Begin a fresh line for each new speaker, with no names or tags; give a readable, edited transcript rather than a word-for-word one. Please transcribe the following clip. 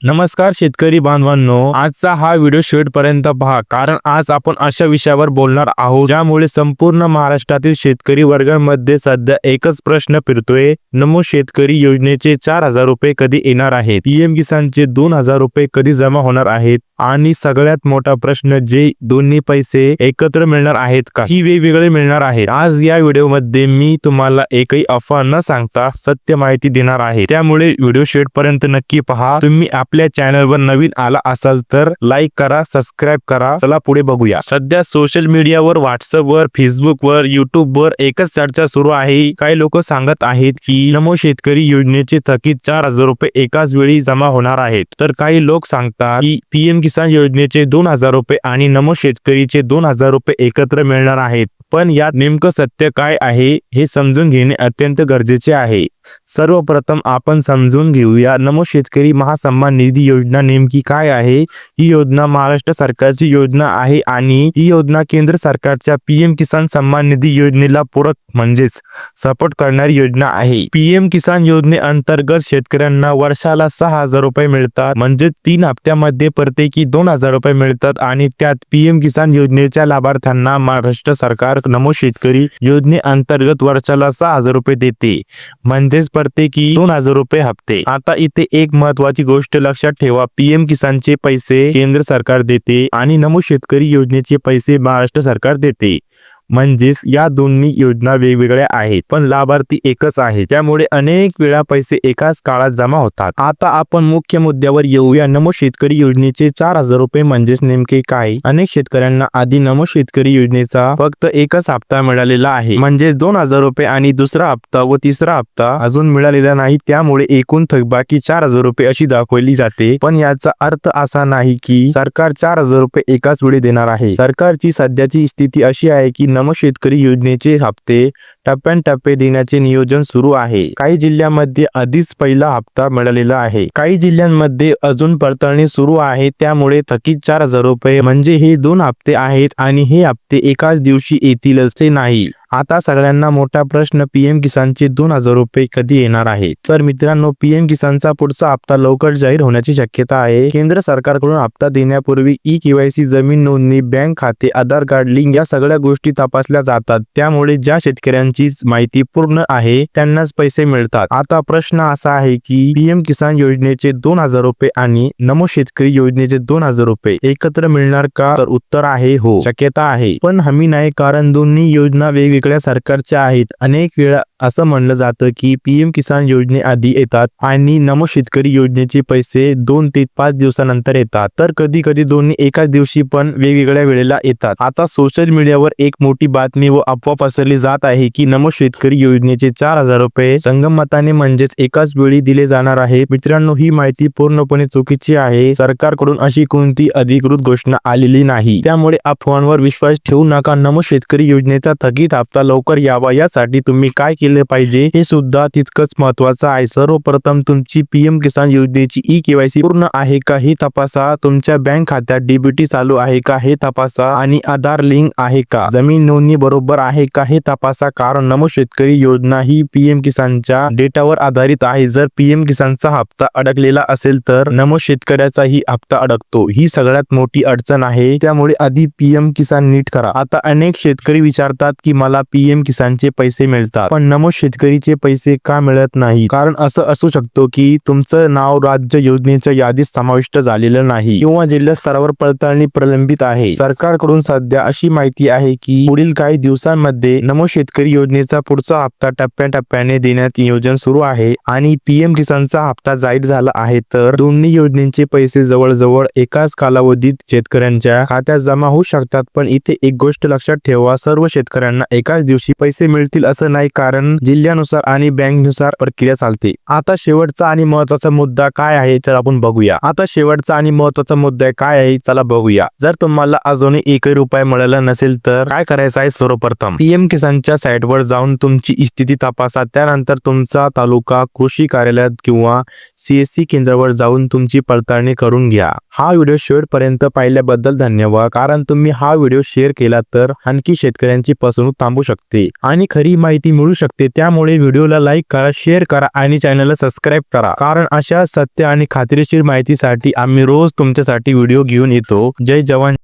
नमस्कार शेतकरी बांधवांनो, आजचा हा व्हिडिओ शेवटपर्यंत पहा, कारण आज आपण अशा विषयावर बोलणार आहोत ज्यामुळे संपूर्ण महाराष्ट्रातील शेतकरी वर्गामध्ये सध्या एकच प्रश्न फिरतोय. नमो शेतकरी योजनेचे 4,000 रुपये कधी येणार आहेत? पीएम किसानचे 2,000 रुपये कधी जमा होणार आहेत? आणि सगळ्यात मोठा प्रश्न, जे दोन्ही पैसे एकत्र मिळणार आहेत का, ही वेगवेगळे मिळणार आहेत? आज या व्हिडिओमध्ये मी तुम्हाला एकही अफवा न सांगता सत्य माहिती देणार आहे, त्यामुळे व्हिडिओ शेवटपर्यंत नक्की पहा. तुम्ही आपल्या चॅनलवर नवीन आला असाल तर लाईक करा, सबस्क्राइब करा. चला पुढे बघूया. सध्या सोशल मीडियावर, व्हॉट्सअपवर, फेसबुकवर, युट्यूबवर एकच चर्चा सुरू आहे. काही लोक सांगत आहेत की नमो शेतकरी योजनेचे थकीत 4,000 रुपये एकाच वेळी जमा होणार आहेत, तर काही लोक सांगतात की पीएम किसान योजनेचे 2,000 रुपये आणि नमो शेतकरीचे 2,000 रुपये एकत्र मिळणार आहेत. पण यात नेमकं सत्य काय आहे हे समजून घेणे अत्यंत गरजेचे आहे. सर्वप्रथम आपण समजून घेऊया नमो शेतकरी महासन्मान निधी योजना नेमकी काय आहे. ही योजना महाराष्ट्र सरकारची योजना आहे आणि ही योजना केंद्र सरकारच्या पीएम किसान सन्मान निधी योजनेला पूरक म्हणजेच सपोर्ट करणारी योजना आहे. पीएम किसान योजनेअंतर्गत शेतकऱ्यांना वर्षाला 6,000 रुपये मिळतात, म्हणजे 3 हप्त्यामध्ये प्रत्येकी 2,000 रुपये मिळतात आणि त्यात पीएम किसान योजनेच्या लाभार्थ्यांना महाराष्ट्र सरकार नमो शेतकरी योजनेअंतर्गत वर्षाला 6,000 रुपये देते, म्हणजेच प्रत्येकी 2,000 रुपये हप्ते. आता इथे एक महत्वाची गोष्ट लक्षात ठेवा, पीएम किसानचे पैसे केंद्र सरकार देते आणि नमो शेतकरी योजनेचे पैसे महाराष्ट्र सरकार देते. म्हणजेच या दोन्ही योजना वेगवेगळ्या आहेत पण लाभार्थी एकच आहे, त्यामुळे अनेक वेळा पैसे एकाच काळात जमा होतात. आता आपण मुख्य मुद्द्यावर येऊया. नमो शेतकरी योजनेचे 4,000 रुपये म्हणजेच नेमके काय? अनेक शेतकऱ्यांना आधी नमो शेतकरी योजनेचा फक्त एकच हप्ता मिळालेला आहे, म्हणजेच 2,000 रुपये, आणि दुसरा हप्ता व तिसरा हप्ता अजून मिळालेला नाही, त्यामुळे एकूण थकबाकी 4,000 रुपये अशी दाखवली जाते. पण याचा अर्थ असा नाही की सरकार 4,000 रुपये एकाच वेळी देणार आहे. सरकारची सध्याची स्थिती अशी आहे की नमो शेतकरी योजनेचे हप्ते टप्प्याटप्प्याने देण्याचे नियोजन सुरू आहे. काही जिल्ह्यांमध्ये आधीच पहिला हप्ता मिळालेला आहे, काही जिल्ह्यांमध्ये अजून पडताळणी सुरू आहे, त्यामुळे थकीत 4,000 रुपये म्हणजे हे 2 हप्ते आहेत आणि हे हप्ते एकाच दिवशी येतील असे नाही. आता सगळ्यांना मोठा प्रश्न, पीएम किसानचे 2,000 रुपये कधी येणार आहेत? तर मित्रांनो, पीएम किसानचा पुढचा हप्ता लवकर जाहीर होण्याची शक्यता आहे. केंद्र सरकारकडून हप्ता देण्यापूर्वी ई-केवायसी, जमीन नोंदणी, बँक खाते, आधार कार्ड लिंक या सगळ्या गोष्टी तपासल्या जातात, त्यामुळे ज्या शेतकऱ्यांची माहिती पूर्ण आहे त्यांनाच पैसे मिळतात. आता प्रश्न असा आहे की पीएम किसान योजनेचे 2,000 रुपये आणि नमो शेतकरी योजनेचे 2,000 रुपये एकत्र मिळणार का? तर उत्तर आहे हो, शक्यता आहे, पण हमी नाही, कारण दोन्ही योजना वेगवेगळ्या सरकारच्या आहेत. अनेक वेळा असं म्हणलं जातं की पीएम किसान योजने आधी येतात आणि नमो शेतकरी योजनेचे पैसे 2 ते 5 दिवसानंतर येतात, तर कधी कधी दोन्ही एकाच दिवशी पण वेगवेगळ्या वेळेला येतात. आता सोशल मीडियावर एक मोठी बातमी व अफवा पसरली जात आहे की नमो शेतकरी योजनेचे 4,000 रुपये संगमताने म्हणजेच एकाच वेळी दिले जाणार आहे. मित्रांनो, ही माहिती पूर्णपणे चुकीची आहे. सरकारकडून अशी कोणती अधिकृत घोषणा आलेली नाही, त्यामुळे अफवांवर विश्वास ठेवू नका. नमो शेतकरी योजनेचा थकीत हप्ता लवकर यावा यासाठी तुम्ही काय केले पाहिजे हे सुद्धा तितकंच महत्वाचं आहे. सर्वप्रथम तुमची पीएम किसान योजनेची ई-केवायसी पूर्ण आहे का हे तपासा, तुमच्या बँक खात्यात डीबीटी चालू आहे का हे तपासा, आणि आधार लिंक आहे का, जमीन नोंदणी बरोबर आहे का हे तपासा, कारण नमो शेतकरी योजना ही पीएम किसानच्या डेटावर आधारित आहे. जर पीएम किसानचा हप्ता अडकलेला असेल तर नमो शेतकऱ्याचाही हप्ता अडकतो, ही सगळ्यात मोठी अडचण आहे, त्यामुळे आधी पीएम किसान नीट करा. आता अनेक शेतकरी विचारतात की मला पीएम किसानचे पैसे मिळतात पण नमो शेतकरीचे पैसे का मिळत नाही? कारण असं असू शकतो की तुमचं नाव राज्य योजनेच्या यादीत समाविष्ट झालेलं नाही किंवा जिल्हा स्तरावर पडताळणी प्रलंबित आहे. सरकारकडून सध्या अशी माहिती आहे की पुढील काही दिवसांमध्ये नमो शेतकरी योजनेचा पुढचा हप्ता टप्प्याटप्प्याने देण्यात नियोजन सुरू आहे आणि पीएम किसानचा हप्ता जाहीर झाला आहे, तर दोन्ही योजनेचे पैसे जवळजवळ एकाच कालावधीत शेतकऱ्यांच्या खात्यात जमा होऊ शकतात. पण इथे एक गोष्ट लक्षात ठेवा, सर्व शेतकऱ्यांना एकाच दिवशी पैसे मिळतील असं नाही, कारण जिल्ह्यानुसार आणि बँकनुसार प्रक्रिया चालते. आता शेवटचा आणि महत्वाचा मुद्दा काय आहे तर आपण बघूया. चला बघूया. जर तुम्हाला अजूनही एकही रुपया मिळाला नसेल तर काय करायचं आहे? सर्वप्रथम पीएम किसानच्या साइट वेबसाईटवर जाऊन तुमची स्थिती तपासा. त्यानंतर तुमचा तालुका कृषी कार्यालयात किंवा CSC केंद्रावर जाऊन तुमची पडताळणी करून घ्या. हा व्हिडिओ शेवटपर्यंत पाहिल्याबद्दल धन्यवाद. कारण तुम्ही हा व्हिडिओ शेअर केला तर आणखी शेतकऱ्यांची फसवणूक थांबू शकते आणि खरी माहिती मिळू शकते. त्यामुळे व्हिडिओला लाईक करा, शेअर करा आणि चॅनलला सबस्क्राईब करा. कारण अशा सत्य आणि खात्रीशीर माहितीसाठी आम्ही रोज तुमच्यासाठी व्हिडिओ घेऊन येतो. जय जवान.